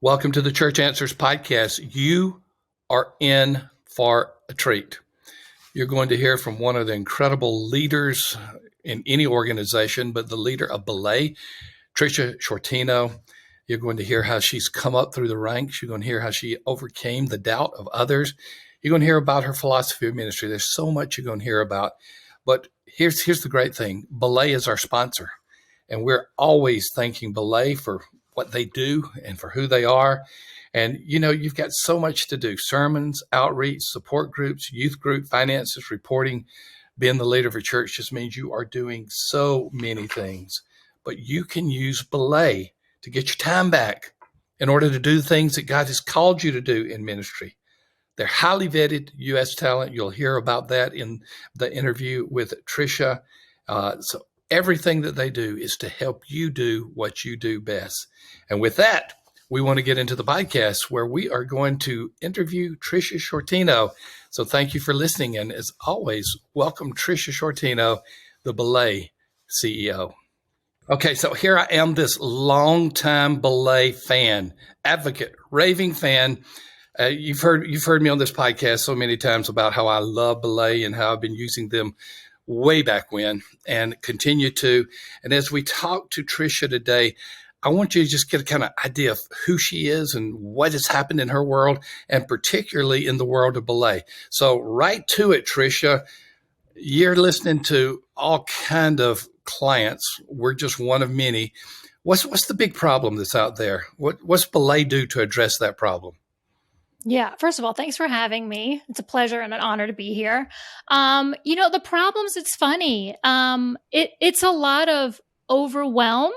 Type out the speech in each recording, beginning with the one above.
Welcome to the Church Answers podcast. You are in for a treat. You're going to hear from one of the incredible leaders in any organization, but the leader of Belay, Tricia Sciortino. You're going to hear how she's come up through the ranks. You're going to hear how she overcame the doubt of others. You're going to hear about her philosophy of ministry. There's so much you're going to hear about. But here's the great thing. Belay is our sponsor. And we're always thanking Belay for what they do and for who they are. And, you've got so much to do: sermons, outreach, support groups, youth group, finances, reporting. Being the leader of a church just means you are doing so many things. But you can use Belay to get your time back in order to do things that God has called you to do in ministry. They're highly vetted U.S. talent. You'll hear about that in the interview with Tricia. So everything that they do is to help you do what you do best. And with that, we want to get into the podcast where we are going to interview Tricia Sciortino. So thank you for listening. And as always, welcome Tricia Sciortino, the Belay CEO. Okay, so here I am, this longtime Belay fan, advocate, raving fan. You've heard me on this podcast so many times about how I love Belay and how I've been using them way back when and continue to. And as we talk to Tricia today, I want you to just get a kind of idea of who she is and what has happened in her world, and particularly in the world of Belay. So right to it, Tricia. You're listening to all kind of clients. We're just one of many. What's the big problem that's out there? What's Belay do to address that problem? Yeah. First of all, thanks for having me. It's a pleasure and an honor to be here. The problems, it's funny. It's a lot of overwhelm.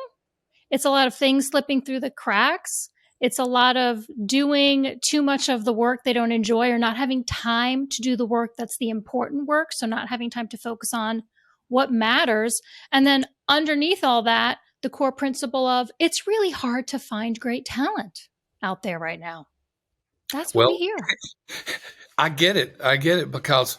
It's a lot of things slipping through the cracks. It's a lot of doing too much of the work they don't enjoy, or not having time to do the work that's the important work. So not having time to focus on what matters. And then underneath all that, the core principle of it's really hard to find great talent out there right now. That's what we hear. I get it because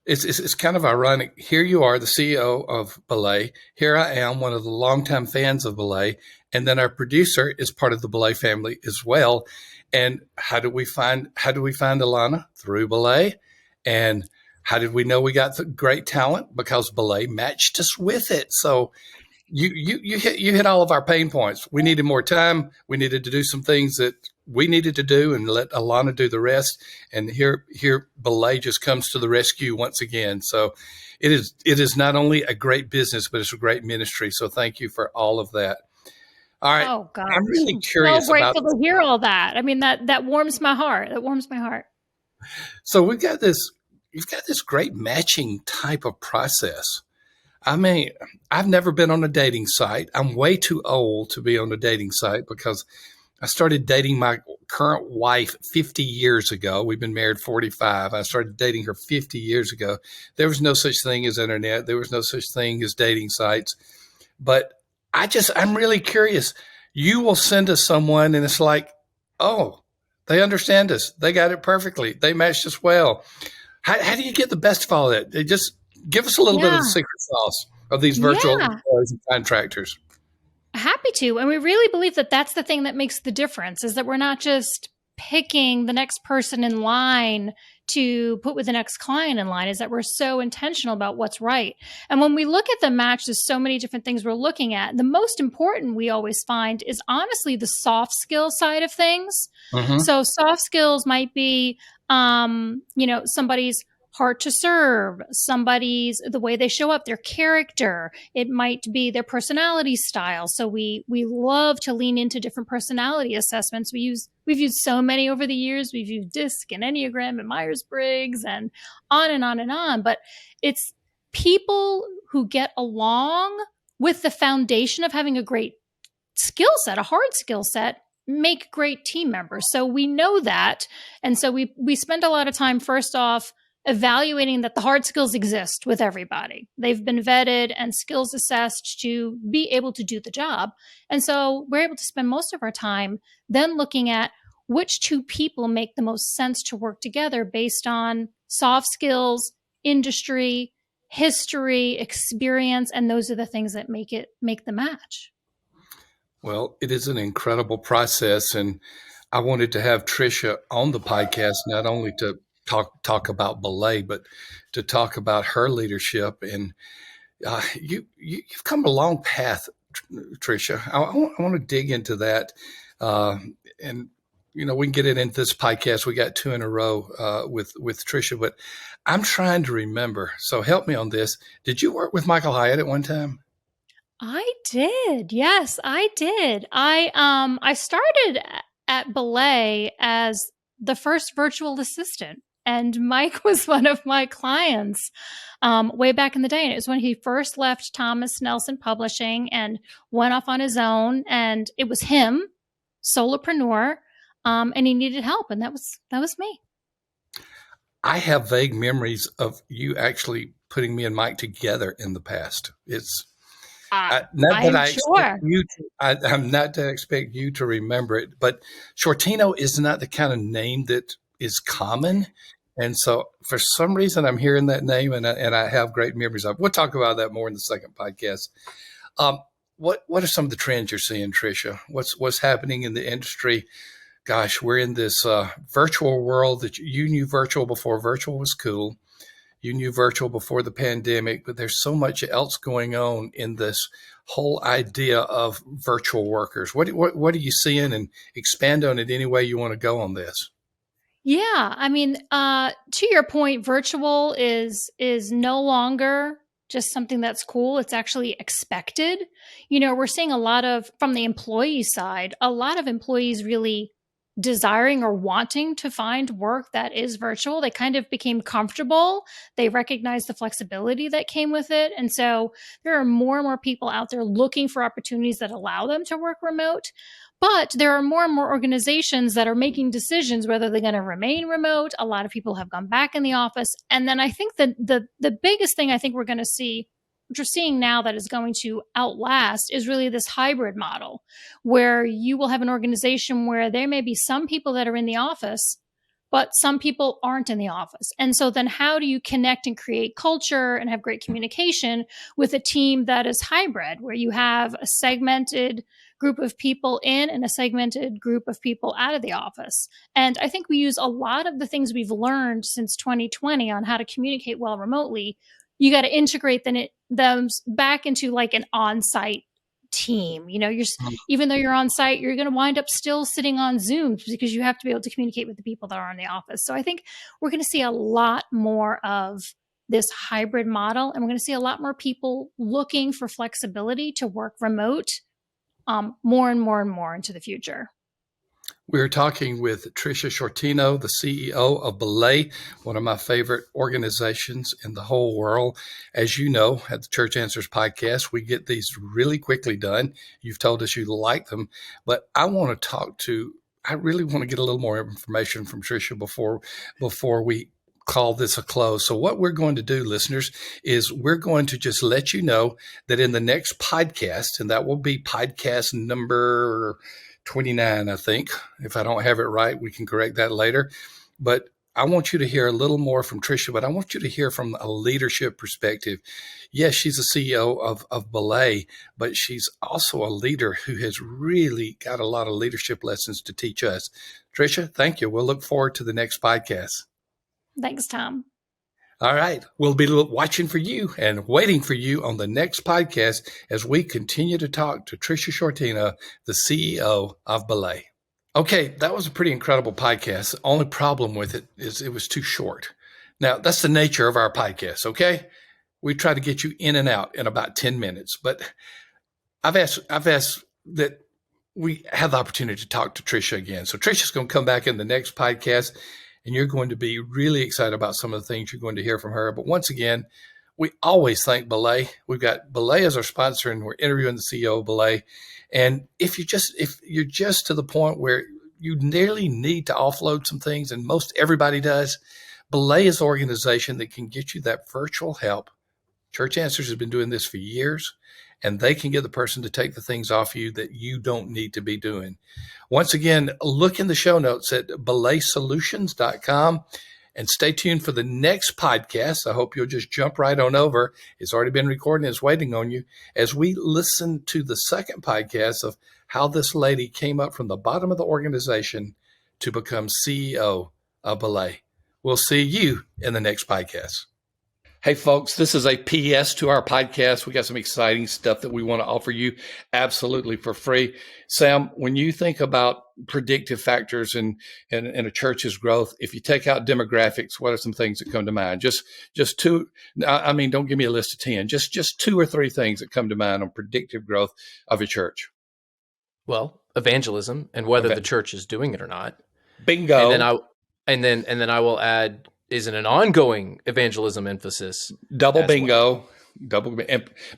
it's kind of ironic. Here you are, the CEO of Belay. Here I am, one of the longtime fans of Belay. And then our producer is part of the Belay family as well. And how did we find Alana? Through Belay. And how did we know we got the great talent? Because Belay matched us with it. So you hit all of our pain points. We needed more time. We needed to do some things that we needed to do and let Alana do the rest. And here Belay just comes to the rescue once again. So it is not only a great business, but it's a great ministry. So thank you for all of that. All right. Oh God. I'm really curious. So grateful to hear all that. I mean, that warms my heart. That warms my heart. So you've got this great matching type of process. I mean, I've never been on a dating site. I'm way too old to be on a dating site because I started dating my current wife 50 years ago. We've been married 45. I started dating her 50 years ago. There was no such thing as internet. There was no such thing as dating sites. But I'm really curious. You will send us someone and it's like, oh, they understand us. They got it perfectly. They matched us well. How do you get the best of all that? Just give us a little bit of the secret sauce of these virtual employees and contractors. Happy to. And we really believe that that's the thing that makes the difference, is that we're not just picking the next person in line to put with the next client in line, is that we're so intentional about what's right. And when we look at the match, there's so many different things we're looking at. The most important we always find is honestly the soft skill side of things. Mm-hmm. So soft skills might be, somebody's heart to serve, somebody's the way they show up, their character. It might be their personality style. So we love to lean into different personality assessments. We've used so many over the years. We've used DISC and Enneagram and Myers-Briggs and on and on and on. But it's people who get along with the foundation of having a great skill set, a hard skill set, make great team members. So we know that. And so we spend a lot of time, first off, evaluating that the hard skills exist with everybody. They've been vetted and skills assessed to be able to do the job. And so we're able to spend most of our time then looking at which two people make the most sense to work together based on soft skills, industry, history, experience, and those are the things that make the match. Well, it is an incredible process. And I wanted to have Tricia on the podcast, not only to talk about Belay, but to talk about her leadership. And you've come a long path, Tricia. I want to dig into that, and we can get it into this podcast. We got two in a row with Tricia, but I'm trying to remember. So help me on this. Did you work with Michael Hyatt at one time? I did. Yes, I did. I started at Belay as the first virtual assistant, and Mike was one of my clients way back in the day. And it was when he first left Thomas Nelson Publishing and went off on his own, and it was him, solopreneur, and he needed help, and that was me. I have vague memories of you actually putting me and Mike together in the past. It's not that I'm I expect sure. you to, I'm not to expect you to remember it, but Sciortino is not the kind of name that is common. And so for some reason, I'm hearing that name and I have great memories of it. We'll talk about that more in the second podcast. Um, what are some of the trends you're seeing, Tricia? What's happening in the industry? Gosh, we're in this virtual world that you knew virtual before virtual was cool. You knew virtual before the pandemic, but there's so much else going on in this whole idea of virtual workers. What are you seeing, and expand on it any way you want to go on this? Yeah, I mean, to your point, virtual is no longer just something that's cool. It's actually expected. We're seeing a lot of, from the employee side, a lot of employees really desiring or wanting to find work that is virtual. They kind of became comfortable. They recognize the flexibility that came with it. And so there are more and more people out there looking for opportunities that allow them to work remote. But there are more and more organizations that are making decisions whether they're going to remain remote. A lot of people have gone back in the office. And then I think that the biggest thing I think we're going to see, which we're seeing now that is going to outlast, is really this hybrid model where you will have an organization where there may be some people that are in the office, but some people aren't in the office. And so then how do you connect and create culture and have great communication with a team that is hybrid, where you have a segmented group of people in and a segmented group of people out of the office? And I think we use a lot of the things we've learned since 2020 on how to communicate well remotely. You got to integrate them back into like an on-site team. Even though you're on site, you're going to wind up still sitting on Zoom because you have to be able to communicate with the people that are in the office. So I think we're going to see a lot more of this hybrid model, and we're going to see a lot more people looking for flexibility to work remote more and more and more into the future. We're talking with Tricia Sciortino, the CEO of Belay, one of my favorite organizations in the whole world. As you know, at the Church Answers podcast, we get these really quickly done. You've told us you like them, but I really want to get a little more information from Tricia before we call this a close. So what we're going to do, listeners, is we're going to just let you know that in the next podcast, and that will be podcast number 29, I think. If I don't have it right, we can correct that later. But I want you to hear a little more from Tricia, but I want you to hear from a leadership perspective. Yes, she's a CEO of Belay, but she's also a leader who has really got a lot of leadership lessons to teach us. Tricia, thank you. We'll look forward to the next podcast. Thanks, Thom. All right. We'll be watching for you and waiting for you on the next podcast as we continue to talk to Tricia Sciortino, the CEO of Belay. Okay, that was a pretty incredible podcast. The only problem with it is it was too short. Now, that's the nature of our podcast, okay? We try to get you in and out in about 10 minutes, but I've asked that we have the opportunity to talk to Tricia again. So Tricia's going to come back in the next podcast, and you're going to be really excited about some of the things you're going to hear from her. But once again, we always thank Belay. We've got Belay as our sponsor, and we're interviewing the CEO of Belay. And if you're just to the point where you nearly need to offload some things, and most everybody does, Belay is an organization that can get you that virtual help. Church Answers has been doing this for years, and they can get the person to take the things off you that you don't need to be doing. Once again, look in the show notes at belaysolutions.com and stay tuned for the next podcast. I hope you'll just jump right on over. It's already been recorded and it's waiting on you as we listen to the second podcast of how this lady came up from the bottom of the organization to become CEO of Belay. We'll see you in the next podcast. Hey, folks, this is a PS to our podcast. We got some exciting stuff that we want to offer you absolutely for free. Sam, when you think about predictive factors in a church's growth, if you take out demographics, what are some things that come to mind? Just two. I mean, don't give me a list of 10. Just 2 or 3 things that come to mind on predictive growth of a church. Well, evangelism and whether the church is doing it or not. Bingo. And then I will add, is it an ongoing evangelism emphasis? Double bingo. Well.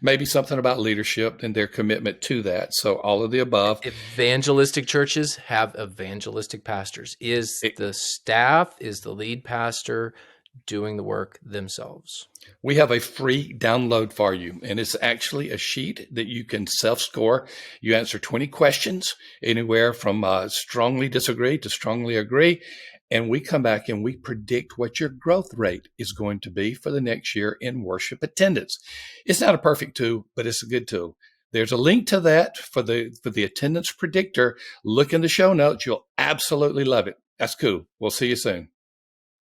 Maybe something about leadership and their commitment to that. So all of the above. Evangelistic churches have evangelistic pastors. Is the staff, is the lead pastor doing the work themselves? We have a free download for you, and it's actually a sheet that you can self-score. You answer 20 questions, anywhere from strongly disagree to strongly agree. And we come back and we predict what your growth rate is going to be for the next year in worship attendance. It's not a perfect tool, but it's a good tool. There's a link to that for the attendance predictor. Look in the show notes. You'll absolutely love it. That's cool. We'll see you soon.